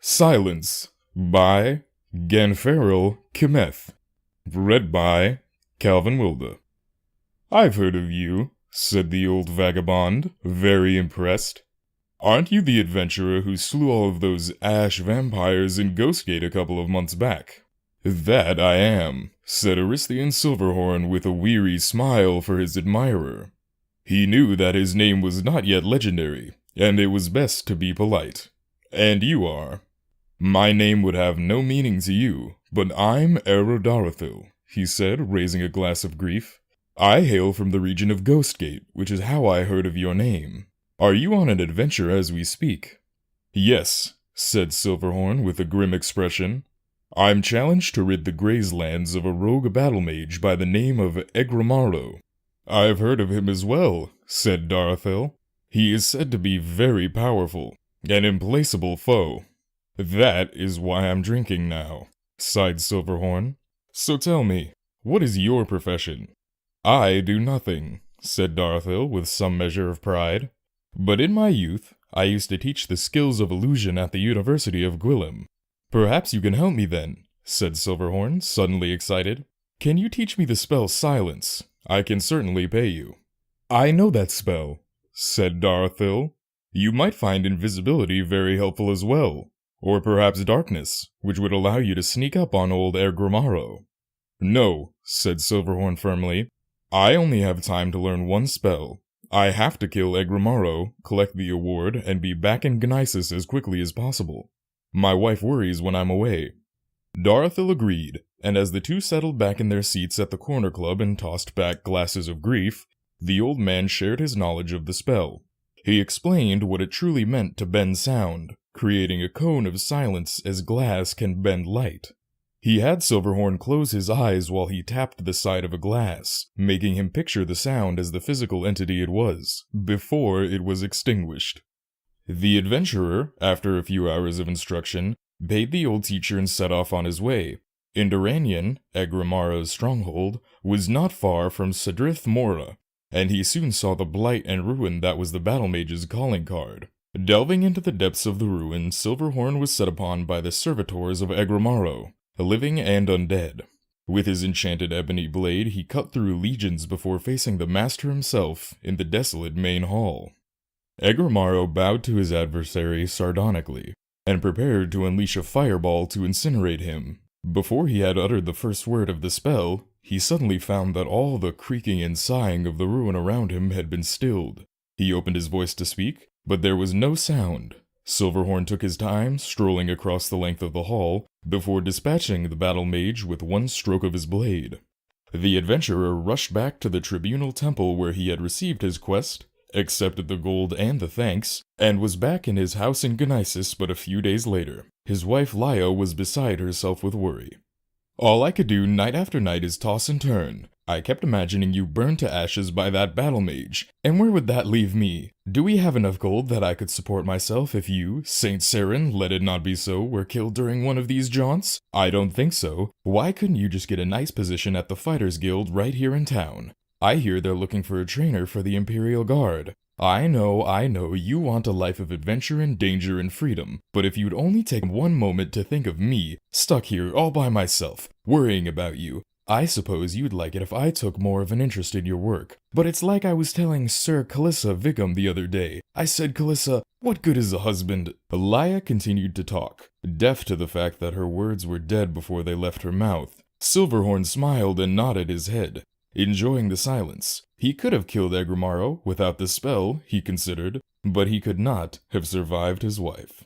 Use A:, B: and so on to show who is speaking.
A: Silence by Ganfarel Kemeth. Read by Calvin Wilda. "I've heard of you," said the old vagabond, very impressed. "Aren't you the adventurer who slew all of those ash vampires in Ghostgate a couple of months back?" "That I am," said Aristian Silverhorn with a weary smile for his admirer. He knew that his name was not yet legendary, and it was best to be polite. "And you are?" "My name would have no meaning to you, but I'm Aerodarathil," he said, raising a glass of grief. "I hail from the region of Ghostgate, which is how I heard of your name. Are you on an adventure as we speak?" "Yes," said Silverhorn with a grim expression. "I'm challenged to rid the Grayslands of a rogue battle mage by the name of Egramaro." "I've heard of him as well," said Darathil. "He is said to be very powerful, an implacable foe." "That is why I'm drinking now," sighed Silverhorn. "So tell me, what is your profession?" "I do nothing," said Darathil with some measure of pride. "But in my youth, I used to teach the skills of illusion at the University of Gwilym." "Perhaps you can help me then," said Silverhorn, suddenly excited. "Can you teach me the spell Silence? I can certainly pay you." "I know that spell," said Darathil. "You might find invisibility very helpful as well. Or perhaps darkness, which would allow you to sneak up on old Egramaro." "No," said Silverhorn firmly. "I only have time to learn one spell. I have to kill Egramaro, collect the award, and be back in Gnisis as quickly as possible. My wife worries when I'm away." Darathil agreed, and as the two settled back in their seats at the corner club and tossed back glasses of grief, the old man shared his knowledge of the spell. He explained what it truly meant to bend sound, creating a cone of silence as glass can bend light. He had Silverhorn close his eyes while he tapped the side of a glass, making him picture the sound as the physical entity it was, before it was extinguished. The adventurer, after a few hours of instruction, paid the old teacher and set off on his way. Indoranian, Egramaro's stronghold, was not far from Sadrith Mora, and he soon saw the blight and ruin that was the battle mage's calling card. Delving into the depths of the ruin, Silverhorn was set upon by the servitors of Egramaro, living and undead. With his enchanted ebony blade, he cut through legions before facing the master himself in the desolate main hall. Egramaro bowed to his adversary sardonically, and prepared to unleash a fireball to incinerate him. Before he had uttered the first word of the spell, he suddenly found that all the creaking and sighing of the ruin around him had been stilled. He opened his voice to speak, but there was no sound. Silverhorn took his time, strolling across the length of the hall, before dispatching the battle mage with one stroke of his blade. The adventurer rushed back to the tribunal temple where he had received his quest, accepted the gold and the thanks, and was back in his house in Gnisis but a few days later. His wife Laya was beside herself with worry. "All I could do night after night is toss and turn. I kept imagining you burned to ashes by that battle mage, and where would that leave me? Do we have enough gold that I could support myself if you, Saint Saren, let it not be so, were killed during one of these jaunts? I don't think so. Why couldn't you just get a nice position at the Fighters Guild right here in town? I hear they're looking for a trainer for the Imperial Guard. I know, you want a life of adventure and danger and freedom, but if you'd only take one moment to think of me, stuck here all by myself, worrying about you, I suppose you'd like it if I took more of an interest in your work. But it's like I was telling Sir Calissa Vicom the other day. I said, Calissa, what good is a husband?" Elia continued to talk, deaf to the fact that her words were dead before they left her mouth. Silverhorn smiled and nodded his head, enjoying the silence. He could have killed Egramaro without the spell, he considered, but he could not have survived his wife.